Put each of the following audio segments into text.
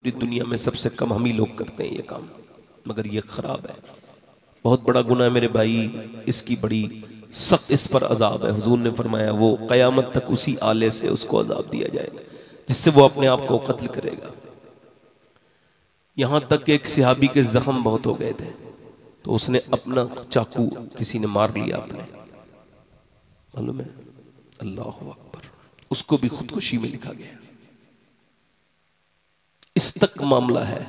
पूरी दुनिया में सबसे कम हम ही लोग करते हैं ये काम, मगर ये ख़राब है, बहुत बड़ा गुनाह है मेरे भाई, इसकी बड़ी सख्त इस पर अजाब है। हुजूर ने फरमाया वो क़यामत तक उसी आले से उसको अजाब दिया जाएगा जिससे वो अपने आप को कत्ल करेगा। यहाँ तक कि एक सहाबी के जख्म बहुत हो गए थे तो उसने अपना चाकू किसी ने मार लिया अपने, मालूम है, अल्लाह अकबर, उसको भी खुदकुशी में लिखा गया। इस तक मामला है।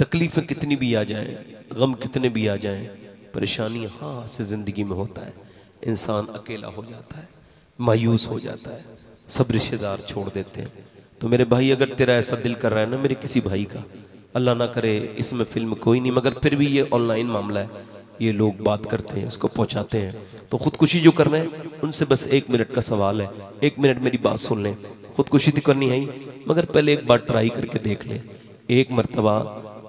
तकलीफें कितनी भी आ जाएं, गम कितने भी आ जाएं, परेशानी हाँ से ज़िंदगी में होता है, इंसान अकेला हो जाता है, मायूस हो जाता है, सब रिश्तेदार छोड़ देते हैं। तो मेरे भाई अगर तेरा ऐसा दिल कर रहा है ना मेरे किसी भाई का, अल्लाह ना करे इसमें फिल्म कोई नहीं, मगर फिर भी ये ऑनलाइन मामला है, ये लोग बात करते हैं, उसको पहुंचाते हैं, तो खुदकुशी जो कर रहे हैं उनसे बस 1 मिनट का सवाल है, 1 मिनट मेरी बात सुन लें। खुदकुशी तो करनी है ही, मगर पहले एक बार ट्राई करके देख लें। एक मर्तबा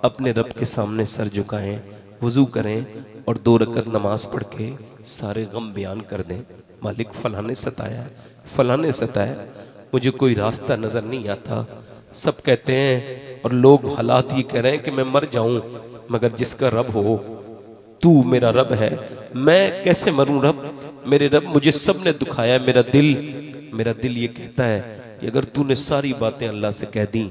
अपने रब के सामने सर झुकाएं, वज़ू करें और 2 रकत नमाज पढ़ के सारे गम बयान कर दें। मालिक फलां ने सताया, फलां ने सताया, मुझे कोई रास्ता नज़र नहीं आता, सब कहते हैं और लोग हालात ये कह रहे हैं कि मैं मर जाऊं, मगर जिसका रब हो तू मेरा रब है, मैं कैसे मरूं रब, मेरे रब मुझे सब ने दुखाया, मेरा दिल ये कहता है कि अगर तूने सारी बातें अल्लाह से कह दी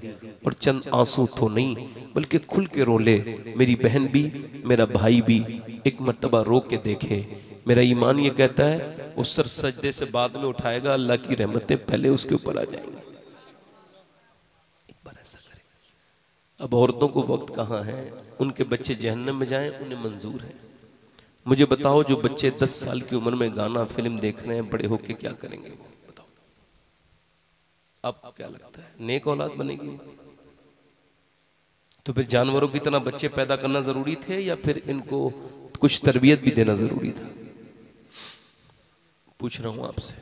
और चंद आंसू तो नहीं बल्कि खुल के रो ले, मेरी बहन भी मेरा भाई भी एक मर्तबा रो के देखे। मेरा ईमान ये कहता है उस सर सजदे से बाद में उठाएगा, अल्लाह की रहमतें पहले उसके ऊपर आ जाएंगी। एक बार ऐसा करें। अब औरतों को वक्त कहाँ है, उनके बच्चे जहन्नम में जाएं उन्हें मंजूर है। मुझे बताओ जो बच्चे 10 साल की उम्र में गाना फिल्म देख रहे हैं, बड़े होके क्या करेंगे वो बताओ? आपको क्या लगता है नेक औलाद बनेगी? तो फिर जानवरों की तरह बच्चे पैदा करना जरूरी थे या फिर इनको कुछ तरबियत भी देना जरूरी था? पूछ रहा हूं आपसे।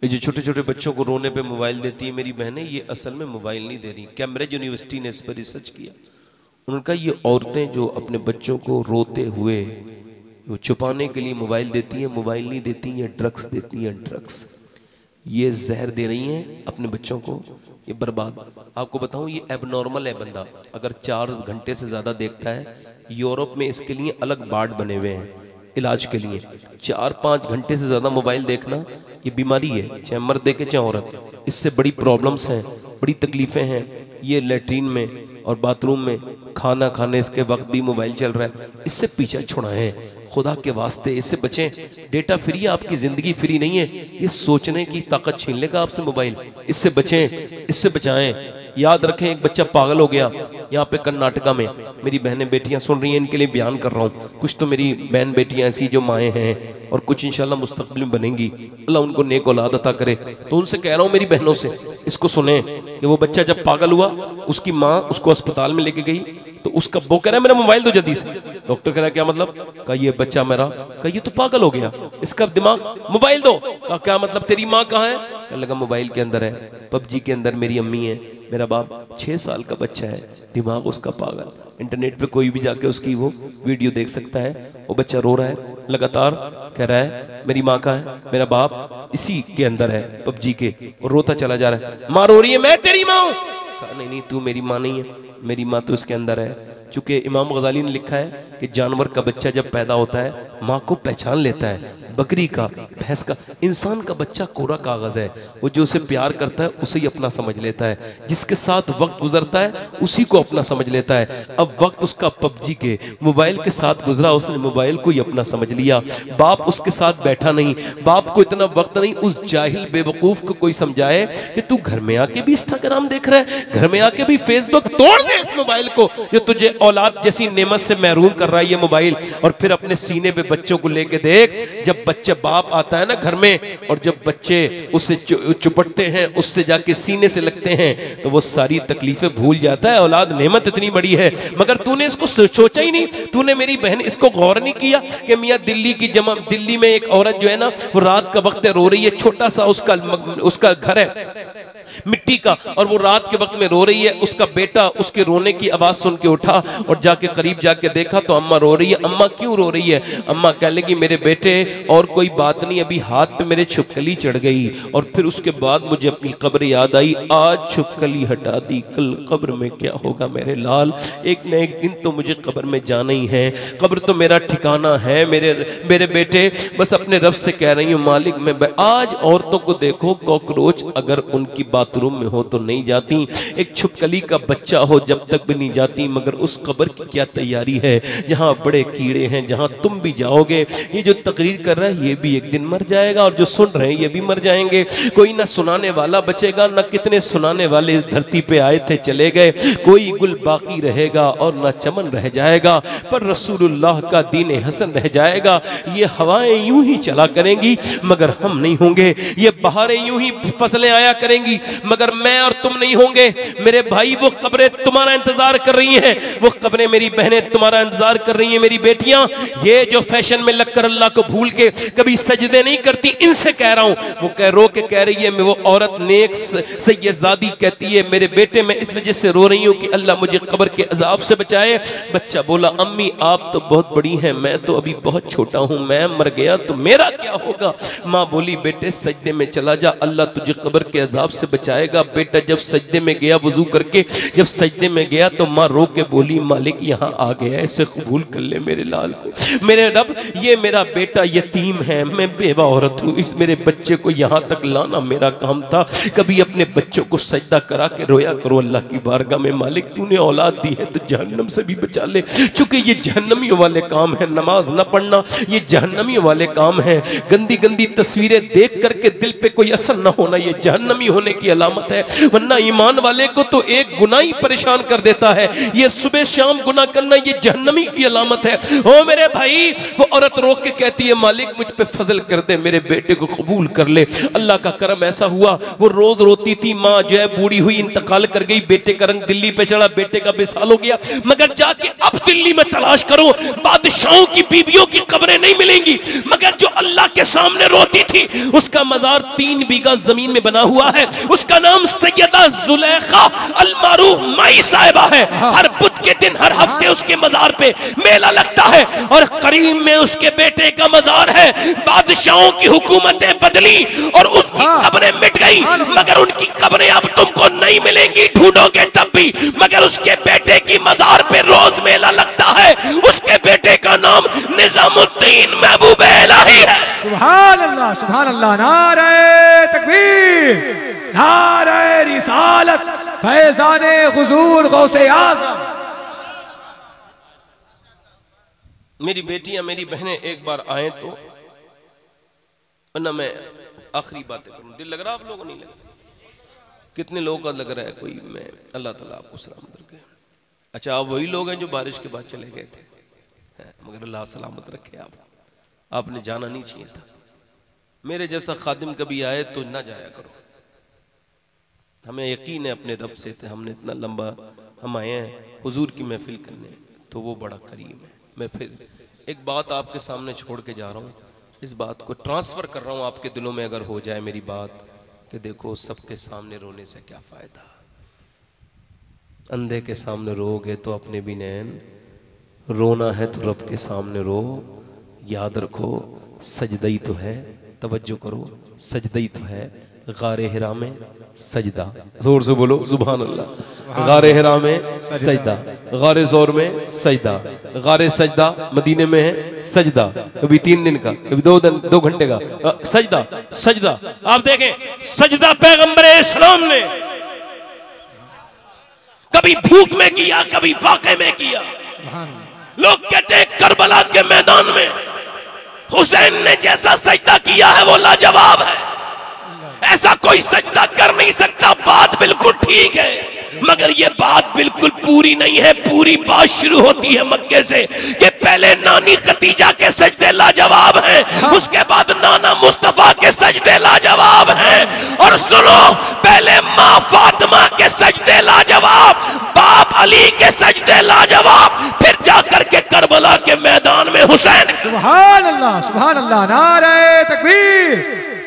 ये जो छोटे छोटे बच्चों को रोने पे मोबाइल देती है मेरी बहनें, ये असल में मोबाइल नहीं दे रही। कैम्ब्रिज यूनिवर्सिटी ने इस पर रिसर्च किया। उनका ये औरतें जो अपने बच्चों को रोते हुए वो छुपाने के लिए मोबाइल देती हैं, मोबाइल नहीं देती, ये ड्रग्स देती हैं, ड्रग्स। ये जहर दे रही हैं अपने बच्चों को, ये बर्बाद। आपको बताऊं ये एबनॉर्मल है। बंदा अगर 4 घंटे से ज़्यादा देखता है, यूरोप में इसके लिए अलग वार्ड बने हुए हैं इलाज के लिए। 4-5 घंटे से ज़्यादा मोबाइल देखना ये बीमारी है, चाहे मर्द देखे चाहे औरत। इससे बड़ी प्रॉब्लम्स हैं, बड़ी तकलीफ़ें हैं। ये लेटरीन में और बाथरूम में खाना खाने इसके वक्त भी मोबाइल चल रहा है, इससे पीछा छुड़ाएं खुदा के वास्ते, इससे बचें। डेटा फ्री है, आपकी ज़िंदगी फ्री नहीं है। ये सोचने की ताकत छीन लेगा आपसे मोबाइल, इससे बचें, इससे बचाएं। याद रखें एक बच्चा पागल हो गया यहाँ पे कर्नाटका में, मेरी बहनें बेटियां सुन रही हैं, इनके लिए बयान कर रहा हूँ। कुछ तो मेरी बहन बेटियां ऐसी जो माएँ हैं और कुछ इंशाल्लाह मुस्तकबिल में बनेंगी, अल्लाह उनको नेक औलाद अता करे। तो उनसे कह रहा हूँ मेरी बहनों से, इसको सुने कि वो बच्चा जब पागल हुआ, उसकी माँ उसको अस्पताल में लेके गई, तो उसका वो कह रहा है मेरा मोबाइल दो जल्दी से। डॉक्टर कह रहा है क्या मतलब? कहा ये बच्चा मेरा, कहा ये तो पागल हो गया, इसका दिमाग, मोबाइल दो। कहा क्या मतलब, तेरी माँ कहाँ है? कहने लगा मोबाइल के अंदर है, पबजी के अंदर मेरी अम्मी है, मेरा बाप 6 साल का बच्चा है, दिमाग उसका पागल। इंटरनेट पे कोई भी जाके उसकी वो वीडियो देख सकता है। वो बच्चा रो रहा है लगातार, कह रहा है मेरी माँ कहाँ है, मेरा बाप इसी के अंदर है पबजी के, और रोता चला जा रहा है। माँ रो रही है, मैं तेरी माँ हूँ। कहा नहीं नहीं, तू मेरी माँ नहीं है, मेरी माँ तो उसके अंदर है। चूंकि इमाम गजाली ने लिखा है कि जानवर का बच्चा जब पैदा होता है माँ को पहचान लेता है, बकरी का, भैंस का। इंसान का बच्चा कोरा कागज है, वो जो उसे प्यार करता है उसे ही अपना समझ लेता है, जिसके साथ वक्त गुजरता है उसी को अपना समझ लेता है। अब वक्त उसका पबजी के मोबाइल के साथ गुजरा, उसने मोबाइल को ही अपना समझ लिया। बाप उसके साथ बैठा नहीं, बाप को इतना वक्त नहीं उस जाहिल बेवकूफ को कोई समझाए कि तू घर में आके भी इंस्टाग्राम देख रहा है, घर में आके भी फेसबुक, तोड़ दे इस मोबाइल को, ये तुझे औलाद जैसी नेमत से महरूम कर रहा है ये मोबाइल। और फिर अपने सीने पे बच्चों को लेके देख, जब बच्चे बाप आता है ना घर में और जब बच्चे उससे चुपटते हैं, उससे जाके सीने से लगते हैं, तो वो सारी तकलीफें भूल जाता है। औलाद नेमत इतनी बड़ी है, मगर तूने इसको सोचा ही नहीं। तूने मेरी बहन इसको गौर नहीं किया कि मियाँ दिल्ली में एक औरत जो है ना, वो रात का वक्त रो रही है, छोटा सा उसका घर है, मिट्टी का, और वो रात के वक्त में रो रही है। उसका बेटा उसके रोने की आवाज सुन के उठा और जाके करीब जाके देखा तो अम्मा रो रही है। अम्मा क्यों रो रही है? अम्मा कह लगी मेरे बेटे और कोई बात नहीं, अभी हाथ पे मेरे छिपकली चढ़ गई और फिर उसके बाद मुझे अपनी कब्र याद आई। आज छिपकली हटा दी, कल कब्र में क्या होगा मेरे लाल? एक न एक दिन तो मुझे कब्र में जाना ही है, कब्र तो मेरा ठिकाना है। मेरे बेटे बस अपने रब से कह रही हूँ मालिक मैं आज औरतों को देखो, कॉकरोच अगर उनकी बाथरूम में हो तो नहीं जाती, एक छिपकली का बच्चा हो जब तक भी नहीं जाती, मगर उस कब्र की क्या तैयारी है जहां बड़े कीड़े हैं, जहां तुम भी जाओगे। ये जो तकरीर कर रहा है ये भी एक दिन मर जाएगा और जो सुन रहे हैं ये भी मर जाएंगे। कोई ना सुनाने वाला बचेगा, ना कितने सुनाने वाले इस धरती पे आए थे चले गए। कोई गुल बाकी रहेगा और ना चमन रह जाएगा, पर रसूलुल्लाह का दीन हसन रह जाएगा। ये हवाएं यूं ही चला करेंगी मगर हम नहीं होंगे, ये बहारें यूं ही फसलें आया करेंगी मगर मैं और तुम नहीं होंगे। मेरे भाई वो कब्रें तुम्हारा इंतजार कर रही हैं, वो कब्रें मेरी बहनें तुम्हारा इंतजार कर रही हैं। मेरी बेटियां ये जो फैशन में लगकर अल्लाह को भूल के कभी सजदे नहीं करती, इनसे कह रहा हूं, वो रो के कह रही है, मैं वो औरत नेक सैयदादी कहती है मेरे बेटे मैं इस वजह से रो रही हूं कि अल्लाह मुझे कब्र के अजाब से बचाए। बच्चा बोला अम्मी आप तो बहुत बड़ी हैं, मैं तो अभी बहुत छोटा हूं, मैं मर गया तो मेरा क्या होगा? माँ बोली बेटे सजदे में चला जा, अल्लाह तुझे कब्र के अजाब से बचाएगा। बेटा जब सजदे में गया वजू करके, जब सजदे में गया तो माँ रो के बोली मालिक यहाँ आ गया, ऐसे कबूल कर ले मेरे लाल को। मेरे रब ये मेरा बेटा यतीम है, मैं बेवा औरत हूँ, इस मेरे बच्चे को यहाँ तक लाना मेरा काम था। कभी अपने बच्चों को सजदा करा के रोया करो अल्लाह की बारगाह में, मालिक तूने औलाद दी है तो जहन्नम से भी बचा ले, चूंकि ये जहन्नमियों वाले काम है। नमाज न पढ़ना ये जहन्नमियों वाले काम है। गंदी गंदी तस्वीरें देख करके दिल पे कोई असर न होना ये जहन्नमी होने की अलामत है, वरना ईमान वाले को तो एक गुनाह ही परेशान कर देता है। ये सुबह शाम गुनाह करना ये जहन्नमी की अलामत है। ओ मेरे भाई वो औरत रो के कहती है मालिक मुझ पे फजल कर दे, मेरे बेटे को कबूल कर ले। अल्लाह का करम ऐसा हुआ वो रोज रोती थी, माँ जो है बूढ़ी हुई इंतकाल कर गई, बेटे का रंग दिल्ली पे चढ़ा, बेटे का विसाल हो गया। मगर जाके अब दिल्ली में तलाश करो बादशाहों की बीबियों की कब्रें नहीं मिलेंगी, मगर जो अल्लाह के सामने रोती थी उसका मजार 3 बीघा जमीन में बना हुआ है। उसका नाम सैयदा जुलेखा अल मारूफ माई साहिबा है। हर बुध के दिन हर हफ्ते उसके मजार पे मेला लगता है और करीम में उसके बेटे का मजार है। बादशाहों की हुकूमतें बदली और उसकी कब्रें मिट गई, मगर उनकी कब्रें अब तुमको नहीं मिलेंगी, ढूंढोगे तब भी। मगर उसके बेटे की मजार पे रोज मेला लगता है, उसके बेटे का नाम निजामुद्दीन महबूब इलाही है। सुभान अल्लाह, नारे तकबीर, नारे रिसालत, फैज़ाने हुजूर गौसे आज़म। मेरी बेटियां मेरी बहनें एक बार आए तो, वरना मैं आखिरी बातें करूं। दिल लग रहा आप लोगों को? नहीं लग रहा? कितने लोगों का लग रहा है? कोई मैं अल्लाह ताला आपको सलामत रखे। अच्छा आप वही लोग हैं जो बारिश के बाद चले गए थे, मगर अल्लाह सलामत रखे आपने जाना नहीं चाहिए था। मेरे जैसा खादिम कभी आए तो ना जाया करो। हमें यकीन है अपने रब से, हमने इतना लंबा हम आए हैं हुजूर की महफिल करने, तो वो बड़ा करीम है। मैं फिर एक बात आपके सामने छोड़ के जा रहा हूँ, इस बात को ट्रांसफ़र कर रहा हूँ आपके दिलों में। अगर हो जाए मेरी बात कि देखो सबके सामने रोने से क्या फ़ायदा, अंधे के सामने रोगे तो अपने भी नैन, रोना है तो रब के सामने रो। याद रखो सजदा ही तो है, तवज्जो करो, सजदा ही तो है। गारे हिरा में सजदा, जोर से बोलो सुभान अल्लाह। गारे हिरा में सजदा, गारे जोर में सजदा, गारे सजदा मदीने में है सजदा, कभी 3 दिन का, कभी 2 घंटे का सजदा। सजदा आप देखें, सजदा पैगंबर इस्लाम ने कभी भूख में किया, कभी वाक़े में किया। लोग कहते हैं करबला के मैदान में हुसैन ने जैसा सजदा किया है वो लाजवाब है, ऐसा कोई सजदा कर नहीं सकता। बात बिल्कुल ठीक है, मगर ये बात बिल्कुल पूरी नहीं है। पूरी बात शुरू होती है मक्के से कि पहले नानी खतीजा के सजदे लाजवाब हैं, उसके बाद नाना मुस्तफा के सजदे लाजवाब हैं, और सुनो पहले माँ फातिमा के सजदे लाजवाब, बाप अली के सजदे लाजवाब, फिर जाकर के करबला के मैदान में हुसैन। सुभान अल्लाह सुभान अल्लाह। नारे तकबीर,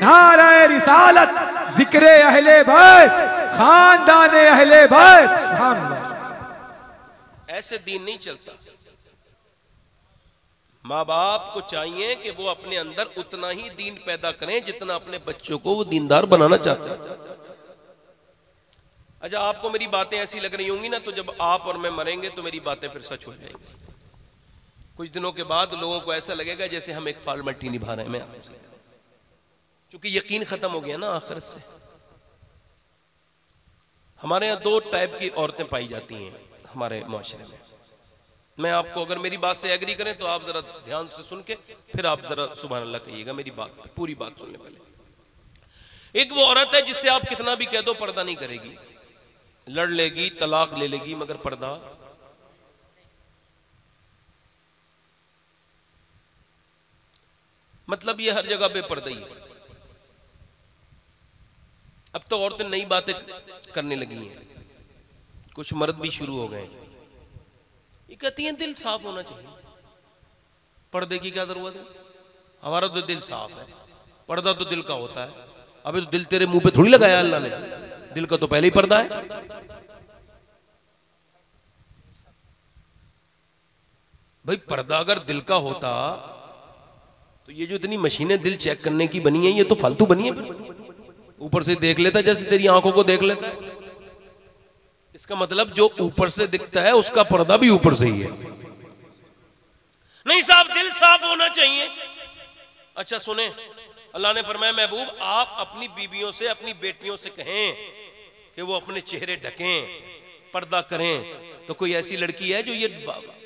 नारे रिसालत, जिक्र अहले बैत, खानदान अहले बैत, सुभान अल्लाह। ऐसे दीन नहीं चलता। माँ बाप को चाहिए कि वो अपने अंदर उतना ही दीन पैदा करें जितना अपने बच्चों को वो दीनदार बनाना चाहते हैं। अच्छा, आपको मेरी बातें ऐसी लग रही होंगी ना, तो जब आप और मैं मरेंगे तो मेरी बातें फिर सच हो जाएंगी। कुछ दिनों के बाद लोगों को ऐसा लगेगा जैसे हम एक फॉर्मेलिटी निभा रहे हैं। मैं आपसे, क्योंकि यकीन खत्म हो गया ना आखिरत से। हमारे यहाँ दो टाइप की औरतें पाई जाती हैं हमारे माशरे में। मैं आपको, अगर मेरी बात से एग्री करें तो आप जरा ध्यान से सुन के फिर आप जरा सुभान अल्लाह कहिएगा मेरी बात पे, पूरी बात सुनने पहले। एक वो औरत है जिससे आप कितना भी कह दो पर्दा नहीं करेगी, लड़ लेगी, तलाक ले लेगी, मगर पर्दा मतलब ये हर जगह पे पर्दा ही है। अब तो औरतें नई बातें करने लगी हैं, कुछ मर्द भी शुरू हो गए। ये कहती हैं दिल साफ होना चाहिए, पर्दे की क्या जरूरत है, हमारा तो दिल साफ है, पर्दा तो दिल का होता है। अबे तो दिल तेरे मुंह पे थोड़ी लगाया अल्लाह ने, दिल का तो पहले ही पर्दा है। भाई पर्दा अगर दिल का होता तो ये जो इतनी मशीनें दिल चेक करने की बनी है ये तो फालतू बनी है। ऊपर से देख लेता जैसे तेरी आंखों को देख लेता है। इसका मतलब जो ऊपर से दिखता है उसका पर्दा भी ऊपर से ही है। नहीं साहब, दिल साफ होना चाहिए। अच्छा सुने, अल्लाह ने फरमाया महबूब आप अपनी बीवियों से, अपनी बेटियों से कहें कि वो अपने चेहरे ढकें, पर्दा करें। तो कोई ऐसी लड़की है जो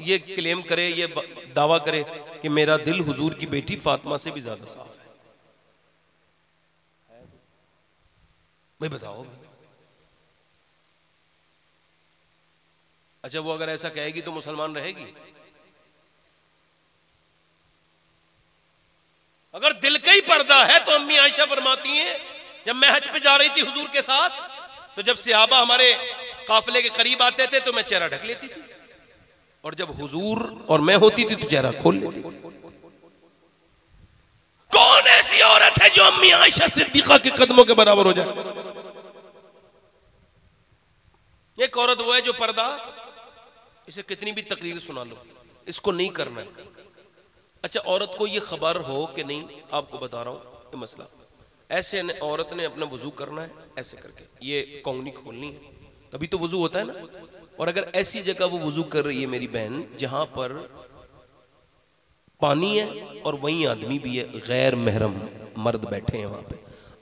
ये क्लेम करे, ये दावा करे कि मेरा दिल हुजूर की बेटी फातिमा से भी ज्यादा साफ है? भाई बताओ। अच्छा, वो अगर ऐसा कहेगी तो मुसलमान रहेगी? अगर दिल का ही पर्दा है तो अम्मी आयशा फरमाती हैं जब मैं हज पे जा रही थी हुजूर के साथ, तो जब सहाबा हमारे काफिले के करीब आते थे तो मैं चेहरा ढक लेती थी, और जब हुजूर और मैं होती थी तो चेहरा खोल लेती थी। कौन ऐसी औरत है जो अम्मी आयशा सिद्दीका के कदमों के बराबर हो जाए? एक औरत वो है जो पर्दा, इसे कितनी भी तकरीर सुना लो, इसको नहीं करना है। अच्छा, औरत को ये खबर हो कि नहीं, आपको बता रहा हूं ये मसला, ऐसे औरत ने अपना वजू करना है ऐसे करके, ये कोंगनी खोलनी है तभी तो वजू होता है ना। और अगर ऐसी जगह वो वजू कर रही है मेरी बहन जहां पर पानी है और वहीं आदमी भी है, गैर महरम मर्द बैठे हैं वहां पे,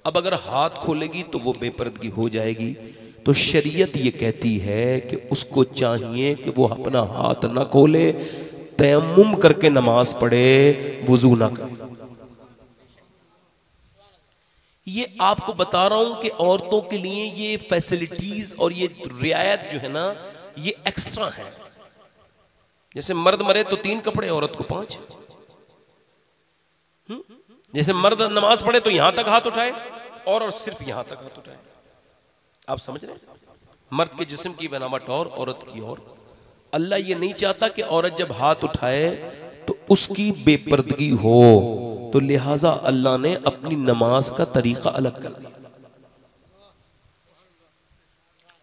अब अगर हाथ खोलेगी तो वो बेपर्दगी हो जाएगी। तो शरीयत ये कहती है कि उसको चाहिए कि वो अपना हाथ ना खोले, तयम्मुम करके नमाज पढ़े, वजू ना करे। ये आपको बता रहा हूं कि औरतों के लिए ये फैसिलिटीज और ये रियायत जो है ना ये एक्स्ट्रा है। जैसे मर्द मरे तो 3 कपड़े, औरत को 5। जैसे मर्द नमाज पढ़े तो यहां तक हाथ उठाए और सिर्फ यहां तक हाथ उठाए। आप समझ रहे हैं? मर्द के जिस्म की बनावट और औरत की और। अल्लाह ये नहीं चाहता कि औरत जब हाथ उठाए तो उसकी बेपर्दगी हो, तो लिहाजा अल्लाह ने अपनी नमाज का तरीका अलग कर दिया।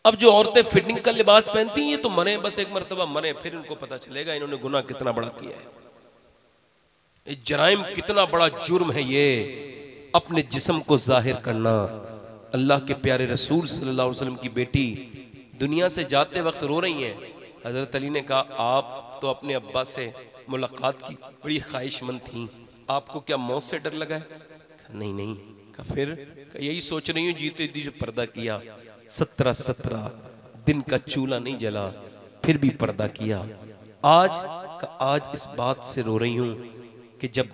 अब जो औरतें फिटिंग का लिबास पहनती हैं ये तो मरे, बस एक मरतबा मरे, फिर उनको पता चलेगा इन्होंने गुनाह कितना बड़ा किया है, ये जराइम कितना बड़ा जुर्म है, ये अपने जिस्म को जाहिर करना। अल्लाह के प्यारे रसूल सल्लल्लाहु अलैहि वसल्लम की बेटी दुनिया से जाते वक्त रो रही हैं। हजरत अली ने कहा आप तो अपने अब्बा से मुलाकात की बड़ी ख्वाहिशमंद थी, आपको क्या मौत से डर लगा है? नहीं नहीं। कहा फिर? यही सोच रही हूँ जीते जी जो पर्दा किया, 17 दिन का चूल्हा नहीं जला फिर भी पर्दा किया। आज इस बात से रो रही हूँ कि जब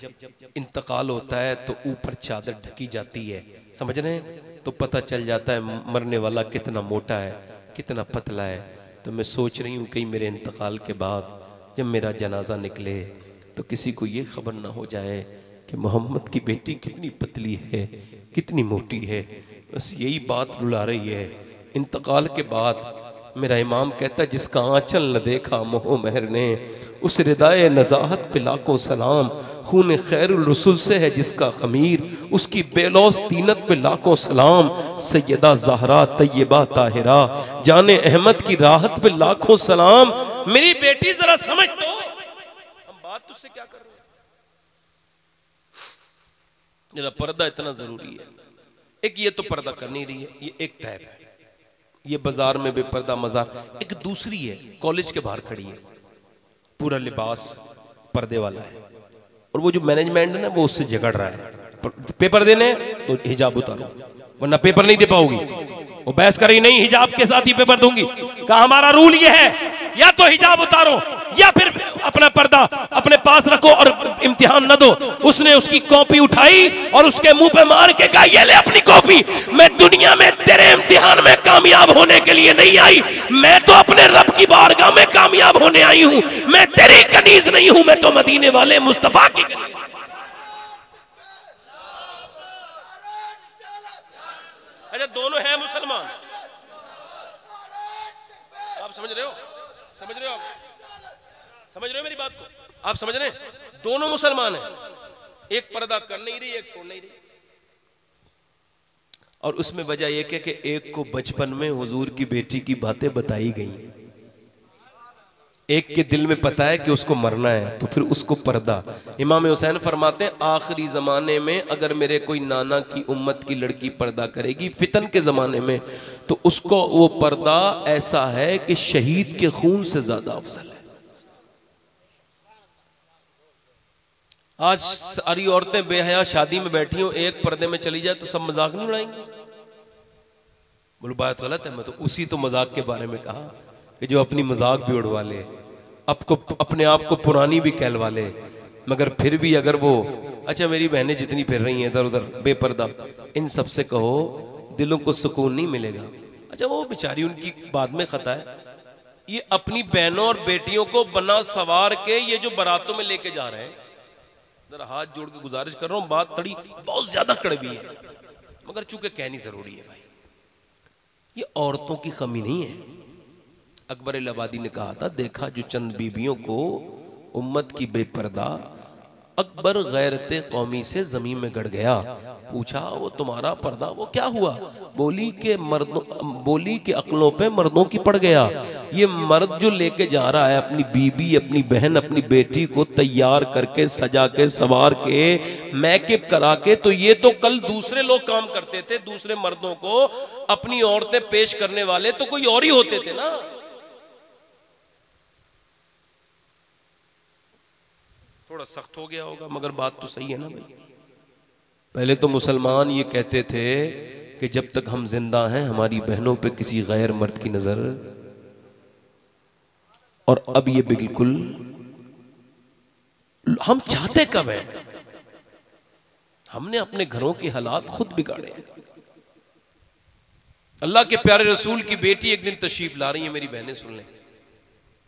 इंतकाल होता है तो ऊपर चादर ढकी जाती है, समझ रहे हैं, तो पता चल जाता है मरने वाला कितना मोटा है कितना पतला है। तो मैं सोच रही हूँ कहीं मेरे इंतकाल के बाद जब मेरा जनाजा निकले तो किसी को ये खबर ना हो जाए कि मोहम्मद की बेटी कितनी पतली है कितनी मोटी है। बस यही बात रुला रही है। इंतकाल के बाद मेरा इमाम कहता है जिसका आंचल न देखा मोह मेहर ने, उस रिदाए नजाहत पे लाखों सलाम। खून खैरुल रसूल से है जिसका खमीर, उसकी बेलौस तीनत पे लाखों सलाम। सैयदा ज़हरा तैयबा ताहिरा, जाने अहमद की राहत पे लाखों सलाम। मेरी बेटी जरा समझ तो, हम बात तुझसे क्या कर रहे हैं। जरा पर्दा इतना जरूरी है। एक ये तो पर्दा कर नहीं रही है, ये एक टैब है, ये बाजार में बेपर्दा मजार। एक दूसरी है, कॉलेज के बाहर खड़ी है, पूरा लिबास पर्दे वाला है, और वो जो मैनेजमेंट है ना वो उससे झगड़ रहा है। पेपर देने तो हिजाब उतारो वरना पेपर नहीं दे पाओगी। वो बहस कर रही, नहीं हिजाब के साथ ही पेपर दूंगी। कहा हमारा रूल ये है, या तो हिजाब उतारो या फिर अपना पर्दा अपने पास रखो और इम्तिहान न दो। उसने उसकी कॉपी उठाई और उसके मुंह पे मार के कहा, ये ले अपनी कॉपी, मैं दुनिया में तेरे इम्तिहान में कामयाब होने के लिए नहीं आई, मैं तो अपने रब की बारगाह में कामयाब होने आई हूं। मैं तेरी कनीज नहीं हूं, मैं तो मदीने वाले मुस्तफा की कनीज। अच्छा, दोनों हैं मुसलमान, आप समझ रहे हो? समझ रहे हो आप? समझ रहे हो मेरी बात को? आप समझ रहे हैं? दोनों मुसलमान हैं, एक पर्दा कर नहीं रही, एक छोड़ नहीं रही। और उसमें वजह यह कि एक को बचपन में हुजूर की बेटी की बातें बताई गई, एक के दिल में पता है कि उसको मरना है, तो फिर उसको पर्दा। इमाम हुसैन फरमाते हैं आखिरी ज़माने में अगर मेरे कोई नाना की उम्मत की लड़की पर्दा करेगी फितन के ज़माने में, तो उसको वो पर्दा ऐसा है कि शहीद के खून से ज़्यादा अफजल है। आज सारी औरतें बेहया शादी में बैठी हो, एक पर्दे में चली जाए तो सब मजाक नहीं उड़ाएंगे। बोलो बात गलत है? मैं तो उसी तो मजाक के बारे में कहा कि जो अपनी मजाक भी उड़वा ले, अपने आप को पुरानी भी कहलवा ले, मगर फिर भी अगर वो, अच्छा मेरी बहनें जितनी फिर रही हैं इधर उधर बेपर्दा, इन सब से कहो दिलों को सुकून नहीं मिलेगा। अच्छा वो बेचारी उनकी बाद में खता है, ये अपनी बहनों और बेटियों को बना सवार के ये जो बारातों में लेके जा रहे हैं, जरा हाथ जोड़ के गुजारिश कर रहा हूं, बात थोड़ी बहुत ज्यादा कड़वी है मगर चूंकि कहनी जरूरी है भाई, ये औरतों की कमी नहीं है। अकबर इलाहाबादी ने कहा था, देखा जो चंद बीबियों को उम्मत की बेपर्दा, अकबर गैरत कौमी से जमीन में गड़ गया। पूछा वो तुम्हारा पर्दा वो क्या हुआ? बोली कि अक्लों पे मर्दों की पड़ गया। ये मर्द जो लेके जा रहा है अपनी बीबी, अपनी बहन, अपनी बेटी को तैयार करके सजा के सवार के मैकेप करा के, तो ये तो कल दूसरे लोग काम करते थे, दूसरे मर्दों को अपनी औरतें पेश करने वाले तो कोई और ही होते थे ना। थोड़ा सख्त हो गया होगा मगर बात तो सही है ना भाई। पहले तो मुसलमान ये कहते थे कि जब तक हम जिंदा हैं हमारी बहनों पे किसी गैर मर्द की नजर, और अब ये बिल्कुल हम चाहते कब हैं? हमने अपने घरों के हालात खुद बिगाड़े हैं। अल्लाह के प्यारे रसूल की बेटी एक दिन तशरीफ ला रही है, मेरी बहनें सुन लें।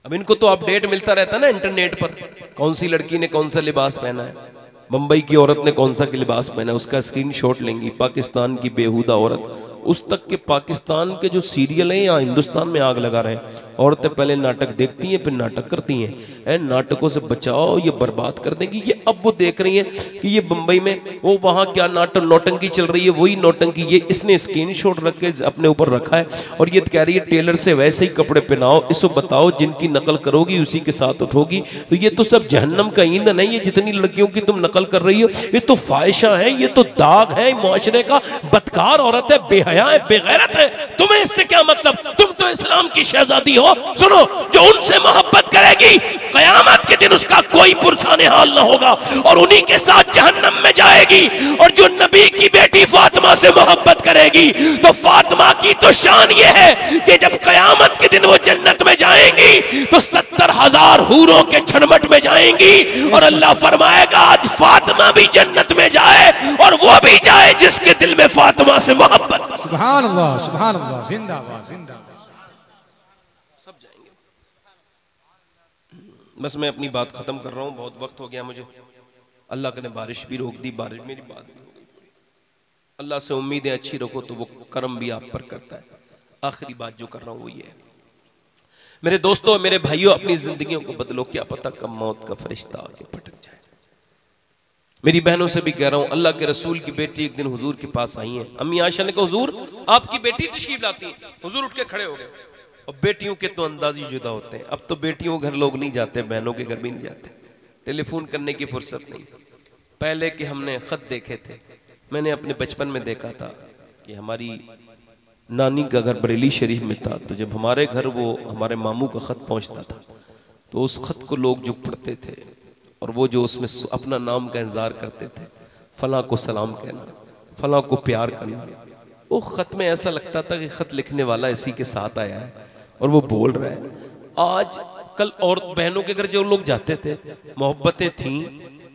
अब इनको तो अपडेट मिलता रहता है ना इंटरनेट पर, कौन सी लड़की ने कौन सा लिबास पहना है, मुंबई की औरत ने कौन सा लिबास पहना है, उसका स्क्रीनशॉट लेंगी। पाकिस्तान की बेहुदा औरत, उस तक के पाकिस्तान के जो सीरियल हैं यहाँ हिंदुस्तान में आग लगा रहे हैं। औरतें पहले नाटक देखती हैं फिर नाटक करती हैं, नाटकों से बचाओ ये बर्बाद कर देंगी। ये अब वो देख रही हैं कि ये मुंबई में वो वहाँ क्या नाटक नौटंकी चल रही है, वही नौटंकी ये इसने स्क्रीनशॉट रख के अपने ऊपर रखा है, और ये कह रही है टेलर से वैसे ही कपड़े पहनाओ, इसको बताओ जिनकी नकल करोगी उसी के साथ उठोगी। तो ये तो सब जहन्नम का ईंधन है, ये जितनी लड़कियों की तुम नकल कर रही हो ये तो फाहिशा है, ये तो दाग है मुआशरे का। बदकार औरत है, बेहया है, बेगैरत है, तुम्हें इससे क्या मतलब? तुम तो इस्लाम की शहजादी हो। सुनो, जो उनसे मोहब्बत करेगी कयामत के दिन उसका कोई पुरसाने हाल ना होगा और उन्हीं के साथ जहन्नम में जाएगी। और जो नबी की बेटी फातिमा से मोहब्बत करेगी तो फातिमा की तो शान ये है कि जब कयामत के दिन वो जन्नत में जाएंगी तो 70,000 हूरों के छनमट में जाएंगी, और अल्लाह फरमाएगा आज फातिमा भी जन्नत में जाए और वो भी जाए जिसके दिल में फातिमा से मोहब्बत। सुभान अल्लाह, सुभान अल्लाह, जिंदाबाद जिंदाबाद। सब जाएंगे। बस मैं अपनी बात खत्म कर रहा हूँ, बहुत वक्त हो गया मुझे। अल्लाह ने बारिश भी रोक दी, बारिश मेरी बात भी हो गई। अल्लाह से उम्मीदें अच्छी रखो तो वो करम भी आप पर करता है। आखिरी बात जो कर रहा हूँ वो ये है, मेरे दोस्तों, मेरे भाइयों, अपनी जिंदगियों को बदलो, क्या पता कब मौत का फरिश्ता आके पटक जाए। मेरी बहनों से भी कह रहा हूं, अल्लाह के रसूल की बेटी एक दिन हुजूर के पास आई है। अम्मी आयशा ने कहा, हुजूर आपकी बेटी तशरीफ लाती है। हुजूर उठ के खड़े हो गए। और बेटियों के तो अंदाज ही जुदा होते हैं। अब तो बेटियों के घर लोग नहीं जाते, बहनों के घर भी नहीं जाते, टेलीफोन करने की फुर्सत नहीं। पहले के हमने खत देखे थे, मैंने अपने बचपन में देखा था कि हमारी नानी का घर बरेली शरीफ में था, तो जब हमारे घर वो हमारे मामू का खत पहुंचता था तो उस खत को लोग जो पढ़ते थे और वो जो उसमें अपना नाम का इंतजार करते थे, फलां को सलाम कहना, फलां को प्यार करना, वो खत में ऐसा लगता था कि खत लिखने वाला इसी के साथ आया है और वो बोल रहा है। आज कल और बहनों के घर जो लोग जाते थे, मोहब्बतें थीं,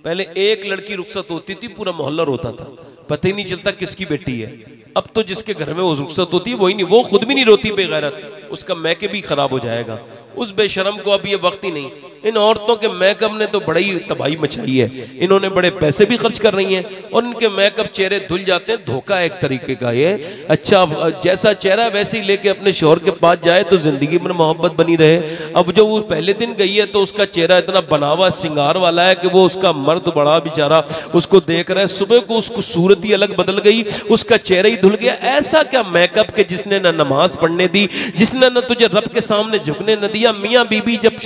पहले एक लड़की रुखसत होती थी पूरा मोहल्ला रोता था, पता ही नहीं चलता किसकी बेटी है। अब तो जिसके घर में वो रुखसत होती है वही नहीं, वो खुद भी नहीं रोती बेगैरत, उसका मैके भी खराब हो जाएगा। उस बेशरम को अब ये वक्त ही नहीं। इन औरतों के मेकअप ने तो बड़ी तबाही मचाई है। इन्होंने बड़े पैसे भी खर्च कर रही हैं और इनके मेकअप चेहरे धुल जाते हैं। धोखा एक तरीके का ये। अच्छा, जैसा चेहरा वैसे ही लेके अपने शौहर के पास जाए तो जिंदगी में मोहब्बत बनी रहे। अब जो वो पहले दिन गई है तो उसका चेहरा इतना बनावा सिंगार वाला है कि वो उसका मर्द बड़ा बेचारा उसको देख रहा है। सुबह को उसको सूरत ही अलग बदल गई, उसका चेहरा ही धुल गया। ऐसा क्या मेकअप के जिसने ना नमाज पढ़ने दी, जिसने ना तुझे रब के सामने झुकने न दिया। मियाँ बीबी जब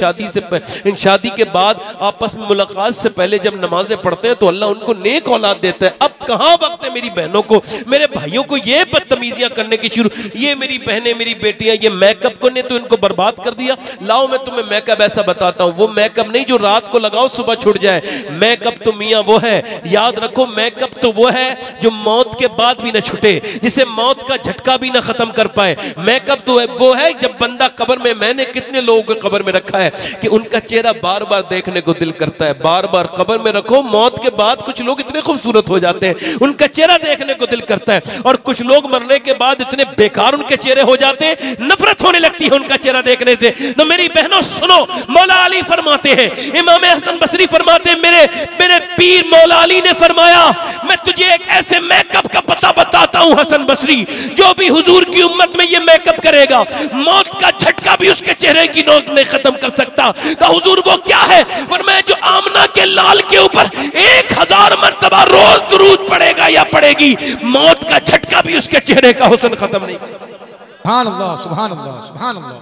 शादी के बाद आपस में मुलाकात से पहले जब नमाजें पढ़ते हैं तो अल्लाह उनको नेक औलाद देता है। अब कहाँ वक्त है मेरी बहनों को, मेरे भाइयों को ये बदतमीजियां करने की शुरू। ये मेरी बहनें, मेरी बेटियां, ये मेकअप को ने तो इनको बर्बाद कर दिया। लाओ मैं तुम्हें मेकअप ऐसा बताता हूँ, वो मेकअप नहीं जो रात को लगाओ सुबह छुट जाए। मेकअप तो मियाँ वो है, याद रखो, मेकअप तो वो है जो मौत के बाद भी न छुटे, जिसे मौत का झटका भी ना खत्म कर पाए। मेकअप तो वो है जब बंदा कब्र में, मैंने कितने लोगों को कब्र में रखा है कि उनका चेहरा बार बार देखने को दिल करता है। बार बार कब्र में रखो, मौत के बाद कुछ लोग इतने खूबसूरत हो जाते हैं, उनका चेहरा देखने को दिल करता है। और कुछ लोग मरने के बाद इतने बेकार उनके चेहरे हो जाते हैं, नफरत होने लगती है उनका चेहरा देखने से। तो मेरी बहनों सुनो, मौला अली फरमाते हैं, इमाम हसन बसरी फरमाते हैं, मेरे पीर मौला अली ने फरमाया, मैं तुझे एक ऐसे मेकअप का पता बताता हूं हसन बसरी, जो भी हुजूर की उम्मत में ये मेकअप करेगा मौत का झटका भी उसके चेहरे की नोक नहीं खत्म कर सकता। तो हुजूर वो क्या है? फरमाया जो आमना के लाल के ऊपर 1000 मर्तबा रोज दुरूद पड़ेगा या पड़ेगी, मौत का झटका भी उसके चेहरे का हुस्न खत्म नहीं करेगा। सुभान अल्लाह, सुभान अल्लाह, सुभान अल्लाह।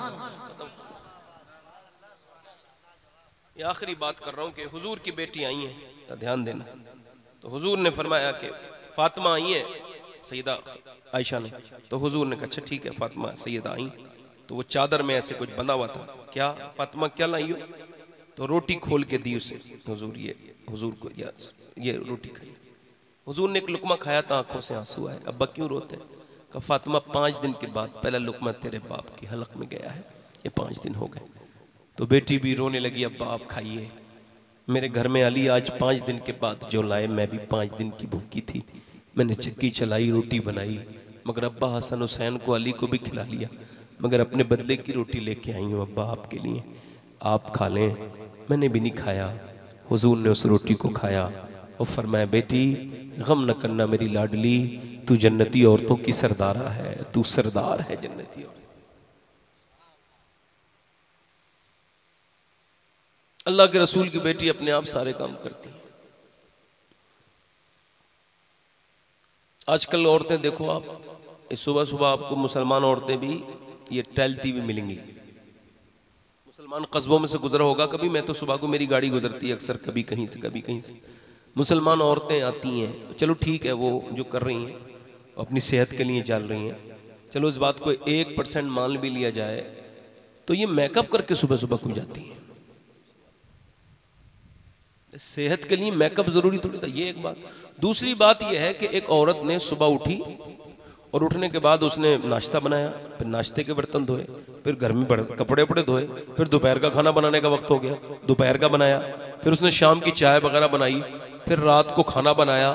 ये आखिरी बात कर रहा हूं कि हुजूर की बेटी आई है, तो ध्यान देना। तो हुजूर ने फरमाया कि फातिमा आई है, सैयदा आयशा ने। तो हुजूर ने कहा अच्छा ठीक है, फातिमा सैयदा आई। तो वो चादर में ऐसे कुछ बंधा हुआ था। क्या फातिमा क्या लाई हो? तो रोटी खोल के दी उसे। हुजूर ये हुजूर को ये रोटी खाई। हुजूर ने एक लुकमा खाया था, आंखों से आंसू आए। अब्बा क्यों रोते? कहा फातिमा 5 दिन के बाद पहला लुकमा तेरे बाप की हलक में गया है, ये 5 दिन हो गए। तो बेटी भी रोने लगी, अब्बा आप खाइए, मेरे घर में अली आज 5 दिन के बाद जो लाए, मैं भी 5 दिन की भूखी थी, मैंने चक्की चलाई, रोटी बनाई, मगर अब्बा हसन हुसैन को अली को भी खिला लिया, मगर अपने बदले की रोटी लेके आई हूँ अब्बा आपके लिए, आप खा लें। मैंने भी नहीं खाया। हुजूर ने उस रोटी को खाया और फरमाया बेटी गम न करना मेरी लाडली, तू जन्नती औरतों की सरदारा है, तू सरदार है जन्नती औरत। अल्लाह के रसूल की बेटी अपने आप सारे काम करती है। आजकल औरतें देखो आप, सुबह सुबह आपको मुसलमान औरतें भी ये टहलती भी मिलेंगी। मुसलमान कस्बों में से गुजरा होगा कभी, मैं तो सुबह को मेरी गाड़ी गुजरती है अक्सर, कभी कहीं से कभी कहीं से मुसलमान औरतें आती हैं। चलो ठीक है, वो जो कर रही हैं अपनी सेहत के लिए चल रही हैं, चलो इस बात को 1% मान भी लिया जाए, तो ये मेकअप करके सुबह सुबह क्यों जाती हैं? सेहत के लिए मेकअप जरूरी थोड़ी था, ये एक बात। दूसरी बात यह है कि एक औरत ने सुबह उठी और उठने के बाद उसने नाश्ता बनाया, फिर नाश्ते के बर्तन धोए, फिर घर में कपड़े वपड़े धोए, फिर दोपहर का खाना बनाने का वक्त हो गया, दोपहर का बनाया, फिर उसने शाम की चाय वगैरह बनाई, फिर रात को खाना बनाया।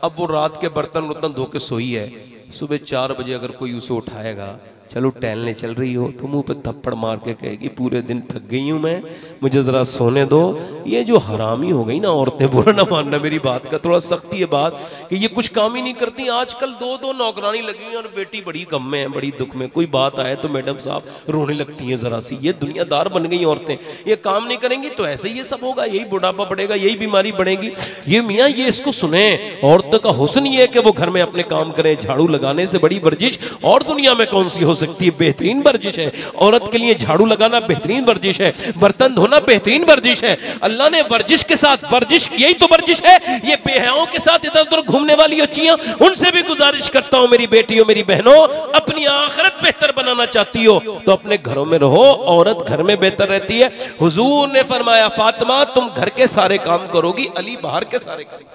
अब वो रात के बर्तन वर्तन धो के सोई है। सुबह 4 बजे अगर कोई उसे उठाएगा, चलो टहलने चल रही हो तो मुंह पे थप्पड़ मार के कहेगी पूरे दिन थक गई हूं मैं, मुझे ज़रा सोने दो। ये जो हरामी हो गई ना औरतें, बुरा ना मानना मेरी बात का, थोड़ा सख्ती है बात कि ये कुछ काम ही नहीं करती। आजकल 2-2 नौकरानी लगी हैं और बेटी बड़ी गम में है, बड़ी दुख में, कोई बात आए तो मैडम साहब रोने लगती हैं ज़रा सी। ये दुनियादार बन गई औरतें, ये काम नहीं करेंगी तो ऐसे ही ये सब होगा, यही बुढ़ापा बढ़ेगा, यही बीमारी बढ़ेगी। ये मियाँ ये इसको सुने, औरत का हुस्न ये है कि वो घर में अपने काम करें। झाड़ू लगाने से बड़ी वर्जिश और दुनिया में कौन सी हो सकती है? बेहतरीन वर्जिश है औरत के लिए, झाड़ू लगाना बेहतरीन वर्जिश है, बर्तन धोना बेहतरीन वर्जिश है। अल्लाह ने वर्जिश के साथ, वर्जिश यही तो वर्जिश है। ये बेहयाओं के साथ इधर उधर घूमने वाली बच्चियां, उनसे भी गुजारिश करता हूं मेरी बेटियों, मेरी बहनों, अपनी आखिरत बेहतर बनाना चाहती हो तो अपने घरों में रहो। औरत घर में बेहतर रहती है। हुजूर ने फरमाया फातिमा तुम घर के सारे काम करोगी, अली बाहर के सारे काम।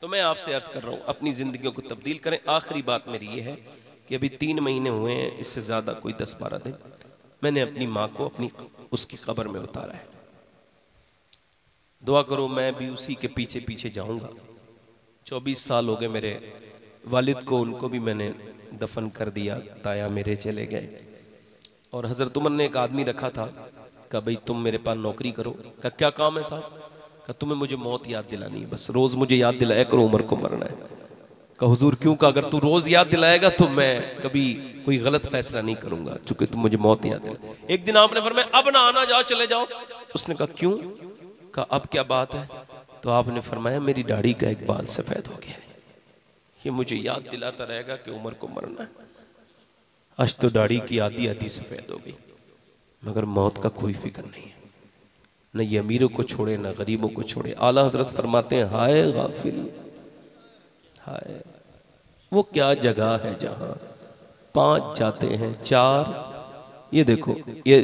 तो मैं आपसे अर्ज कर रहा हूं अपनी जिंदगियों को तब्दील करें। आखिरी बात मेरी ये है कि अभी 3 महीने हुए हैं, इससे ज्यादा कोई 10-12 दिन, मैंने अपनी माँ को अपनी उसकी कब्र में उतारा है। दुआ करो मैं भी उसी के पीछे पीछे जाऊंगा। 24 साल हो गए मेरे वालिद को, उनको भी मैंने दफन कर दिया, ताया मेरे चले गए। और हजरत उमर ने एक आदमी रखा था, कहा भाई तुम मेरे पास नौकरी करो। कहा क्या काम है साहब? कहा तुम्हें मुझे मौत याद दिलानी है, बस रोज मुझे याद दिलाया करो उमर को मरना है। कहा हुजूर क्यों? का अगर तू रोज याद दिलाएगा तो मैं कभी कोई गलत फैसला नहीं करूंगा, चूंकि तुम मुझे मौत याद दिला। एक दिन आपने फरमाया अब ना आना, जाओ चले जाओ। उसने कहा क्यों? कहा अब क्या बात है? तो आपने फरमाया मेरी दाढ़ी का एक बाल सफेद हो गया है, ये मुझे याद दिलाता रहेगा कि उमर को मरना है। आज तो दाढ़ी की आधी आधी सफेद हो गई, मगर मौत का कोई फिक्र नहीं है। न ये अमीरों को छोड़े न गरीबों को छोड़े। आला हजरत फरमाते हैं हाय गाफिल, हाय वो क्या जगह है जहां 5 जाते हैं 4। ये देखो ये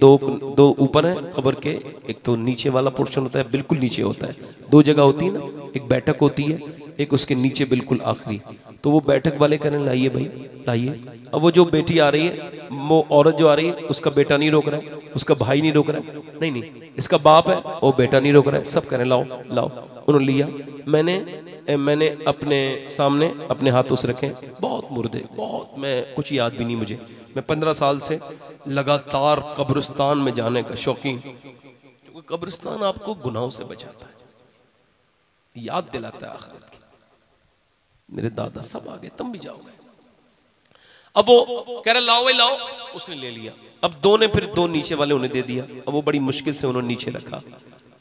दो ऊपर है खबर के, एक तो नीचे वाला पोर्शन होता है, बिल्कुल नीचे होता है। 2 जगह होती है ना, एक बैठक होती है, एक उसके नीचे बिल्कुल आखिरी। तो वो बैठक वाले कहने लाइए भाई लाइए। अब वो जो बेटी आ रही है, वो औरत जो आ रही है, उसका बेटा नहीं रोक रहा है, उसका भाई नहीं रोक रहा है, नहीं नहीं इसका बाप है, वो बेटा नहीं रोक रहा है, सब कह रहे लाओ लाओ। उन्होंने लिया, मैंने अपने सामने अपने हाथों से रखे, बहुत मुर्दे, बहुत, मैं कुछ याद भी नहीं मुझे। मैं 15 साल से लगातार कब्रिस्तान में जाने का शौकीन, क्योंकि कब्रिस्तान आपको गुनाहों से बचाता है, याद दिलाता है आखिरत की। मेरे दादा सब आ गए, तुम भी जाओगे। अब वो कह रहा लाओ भाई लाओ, उसने ले लिया। अब 2 ने फिर 2 नीचे वाले उन्हें दे दिया। अब वो बड़ी मुश्किल से उन्होंने नीचे रखा,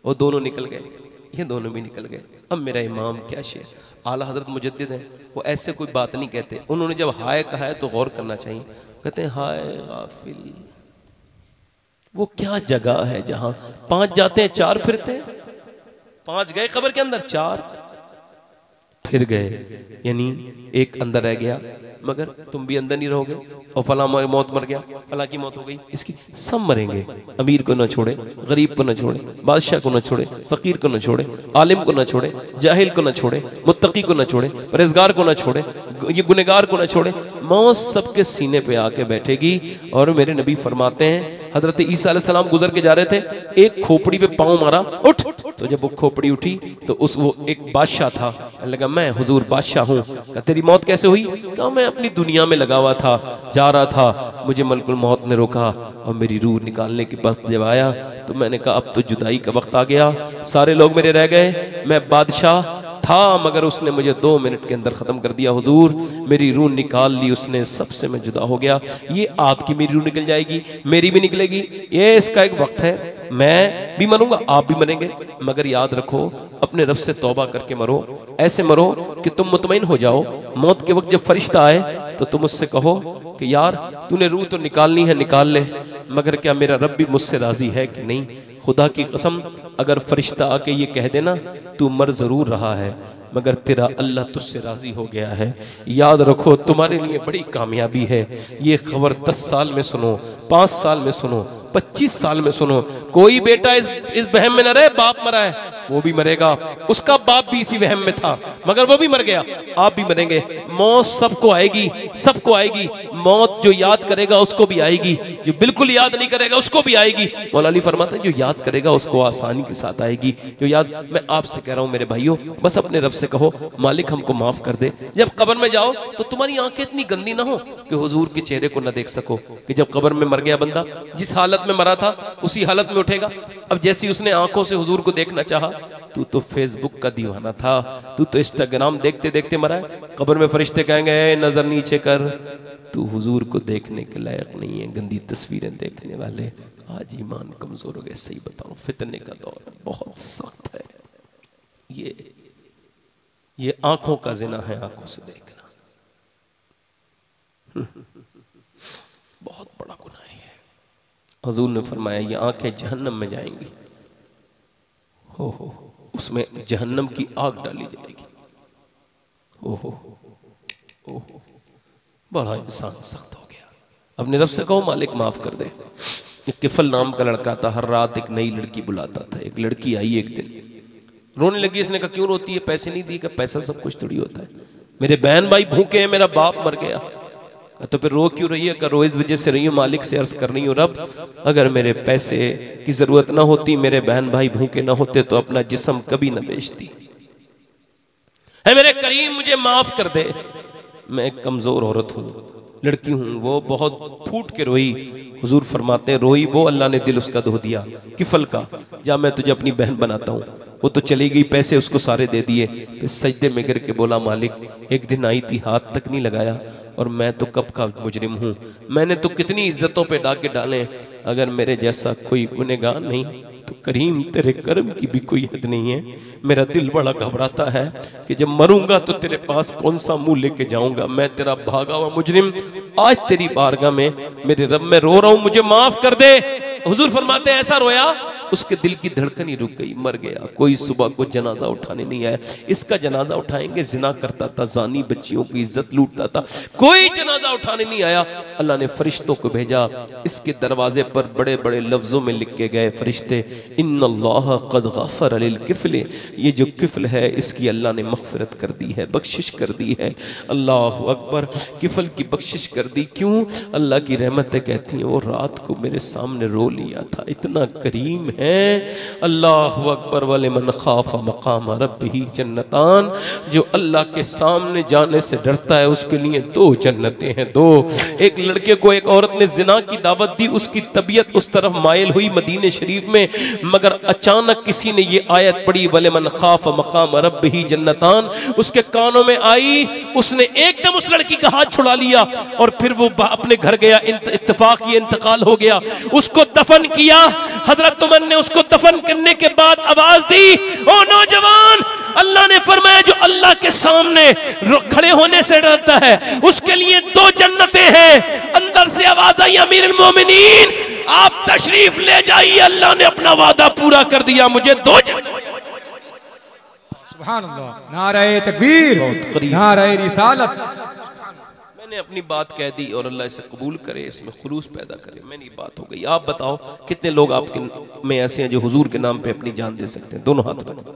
वो दोनों निकल गए, ये दोनों भी निकल गए। अब मेरा इमाम क्या शेर, आला हजरत मुजद्दिद हैं, वो ऐसे कोई बात नहीं कहते। उन्होंने जब हाय कहा है तो गौर करना चाहिए। कहते हैं हाय गाफिल, वो क्या जगह है जहां 5 जाते हैं 4 फिरते हैं। 5 गए खबर के अंदर, 4 फिर गए, यानी एक अंदर रह गया, मगर तुम भी अंदर नहीं रहोगे। और फला मौत मर गया, फला की मौत हो गई, इसकी सब मरेंगे। अमीर को न छोड़े, गरीब को न छोड़े, बादशाह को न छोड़े, फकीर को न छोड़े, आलिम को न छोड़े, जाहिल को न छोड़े, मुत्तकी को न छोड़े, परहेजगार को न छोड़े, ये गुनहगार को न छोड़े। मौत सबके सीने पे आके बैठेगी। और मेरे नबी फरमाते हैं हजरत ईसा अलैहिस्सलाम गुजर के जा रहे थे, एक खोपड़ी पे पाँव मारा, उठ। तो जब वो खोपड़ी उठी तो वो एक बादशाह था, लगा मैं हुजूर बादशाह हूँ। कहा तेरी मौत कैसे हुई? कहा मैं अपनी दुनिया में लगा हुआ था, जा रहा था, मुझे मलकुल मौत ने रोका और मेरी रूह निकालने के वक्त जब आया तो मैंने कहा अब तो जुदाई का वक्त आ गया, सारे लोग मेरे रह गए, मैं बादशाह था मगर उसने मुझे 2 मिनट के अंदर ख़त्म कर दिया। हुजूर मेरी रूह निकाल ली उसने, सबसे मैं जुदा हो गया। ये आपकी मेरी रूह निकल जाएगी, मेरी भी निकलेगी, ये इसका एक वक्त है, मैं भी मरूंगा आप भी मरेंगे, मगर याद रखो अपने रब से तौबा करके मरो। ऐसे मरो कि तुम मुतमईन हो जाओ। मौत के वक्त जब फरिश्ता आए तो तुम उससे कहो कि यार तूने रूह तो निकालनी है निकाल ले, मगर क्या मेरा रब भी मुझसे राजी है कि नहीं? खुदा की कसम अगर फरिश्ता आके ये कह देना तू मर जरूर रहा है मगर तेरा अल्लाह तुझसे राजी हो गया है, याद रखो तुम्हारे लिए बड़ी कामयाबी है। ये खबर 10 साल में सुनो, 5 साल में सुनो, 25 साल में सुनो, कोई बेटा इस वहम में न रहे बाप मरा है, वो भी मरेगा, उसका बाप भी इसी वहम में था मगर वो भी मर गया, आप भी मरेंगे। मौत सबको आएगी, सबको आएगी मौत। जो याद करेगा उसको भी आएगी, जो बिल्कुल याद नहीं करेगा उसको भी आएगी। मौला अली फरमाते हैं जो याद करेगा उसको आसानी के साथ आएगी। जो याद, मैं आपसे कह रहा हूं मेरे भाइयों, बस अपने रब से कहो मालिक हमको माफ कर दे। जब कब्र में जाओ तो तुम्हारी आंखें इतनी गंदी ना हो कि हुजूर के चेहरे को ना देख सको, कि जब कब्र में मर गया बंदा जिस हालत में मरा था उसी हालत में उठेगा। अब जैसी उसने आंखों से हुजूर को देखना चाहा, तू तो फेसबुक का दीवाना था, तू तो इंस्टाग्राम देखते देखते मरा है। कब्र में फरिश्ते कहेंगे नजर नीचे कर, तू हुजूर को देखने के लायक नहीं है, गंदी तस्वीरें देखने वाले। आज ईमान कमजोर हो गए, सही बताऊं फितने का दौर है, बहुत सख्त है। ये आंखों का जिना है, आंखों से देखना बहुत बड़ा गुनाह है। हुजूर ने फरमाया ये आंखें जहन्नम में जाएंगी, हो उसमें जहन्नम की आग डाली जाएगी। ओहो ओहो, बड़ा इंसान सख्त हो गया। अपने रब से कहो मालिक माफ कर दे। एक किफल नाम का लड़का था, हर रात एक नई लड़की बुलाता था। एक लड़की आई एक दिन, रोने लगी। इसने कहा क्यों रोती है, पैसे नहीं दिए? का पैसा सब कुछ थोड़ी होता है, मेरे बहन भाई भूखे हैं, मेरा बाप मर गया। तो फिर रो क्यों रही है? रो इस वजह से रही हूँ मालिक से अर्ज कर रही हूँ, रब अगर मेरे पैसे की जरूरत ना होती, मेरे बहन भाई भूखे ना होते तो अपना जिस्म कभी ना बेचती है। मेरे करीम मुझे माफ कर दे, मैं एक कमजोर औरत हूँ, लड़की हूँ। वो बहुत फूट के रोई। हुजूर फरमाते हैं रोई वो, अल्लाह ने दिल उसका धो दिया किफल का। जा मैं तुझे अपनी बहन बनाता हूँ। वो तो चली गई, पैसे उसको सारे दे दिए। फिर सजदे में गिर के बोला मालिक एक दिन आई थी, हाथ तक नहीं लगाया, और मैं तो कब का मुजरिम हूँ, मैंने तो कितनी इज्जतों पे डाके डाले, अगर मेरे जैसा कोई गुनहगार नहीं तो करीम तेरे कर्म की भी कोई हद नहीं है। मेरा दिल बड़ा घबराता है कि जब मरूंगा तो तेरे पास कौन सा मुंह लेके जाऊंगा, मैं तेरा भागा हुआ मुजरिम आज तेरी बारगाह में मेरे रब में रो रहा हूं, मुझे माफ कर दे। हुजूर फरमाते हैं ऐसा रोया उसके दिल की धड़कन ही रुक गई, मर गया। कोई सुबह को जनाजा उठाने नहीं आया। इसका जनाजा उठाएंगे, जिना करता था, जानी बच्चियों की इज्जत लूटता था, कोई जनाजा उठाने नहीं आया। अल्लाह ने फरिश्तों को भेजा, इसके दरवाजे पर बड़े बड़े लफ्जों में लिख के गए फरिश्ते, इन्नल्लाह क़द गफ़र लिल किफ़ल, ये जो किफ़ल है इसकी अल्लाह ने मग़फ़िरत कर दी है, बख्शिश कर दी है। अल्लाह अकबर, किफ़ल की बख्शिश कर दी। क्यों? अल्लाह की रहमतें कहती हैं वो रात को मेरे सामने रो लिया था, इतना करीम है। अल्लाह अकबर, वाले मन खाफ़ मक़ाम रब्बिही जन्नतान, जो अल्लाह के सामने जाने से डरता है उसके लिए दो जन्नतें हैं, दो। एक लड़के को एक औरत ने जिना की दावत दी, उसकी तबीयत उस तरफ मायल हुई मदीने शरीफ में, मगर अचानक किसी ने ये आयत पढ़ी वले मन खाफ़ मक़ाम रब्बिही जन्नतान, उसके कानों में आई। उसने एकदम उस लड़की का हाथ छुड़ा लिया और फिर वो अपने घर गया। इत्तेफाक ये इंतकाल हो गया, उसको दफन किया। हजरत उमर ने उसको दफन करने के बाद आवाज दी, ओ नौजवान, अल्लाह ने फरमाया जो अल्लाह के सामने खड़े होने से डरता है उसके लिए दो जन्नतें हैं। अंदर से आवाज आई, अमीरुल मोमिनीन आप तशरीफ ले जाइए, अल्लाह ने अपना वादा पूरा कर दिया, मुझे दो जन्नतें। सुभान अल्लाह, नारे तकबीर, नारे रिसालत। मैंने अपनी बात कह दी और अल्लाह इसे कबूल करे, इसमें खुलूस पैदा करे। मेरी बात हो गई। आप बताओ कितने लोग आपके में ऐसे हैं जो हुजूर के नाम पे अपनी जान दे सकते हैं? दोनों हाथ रखो।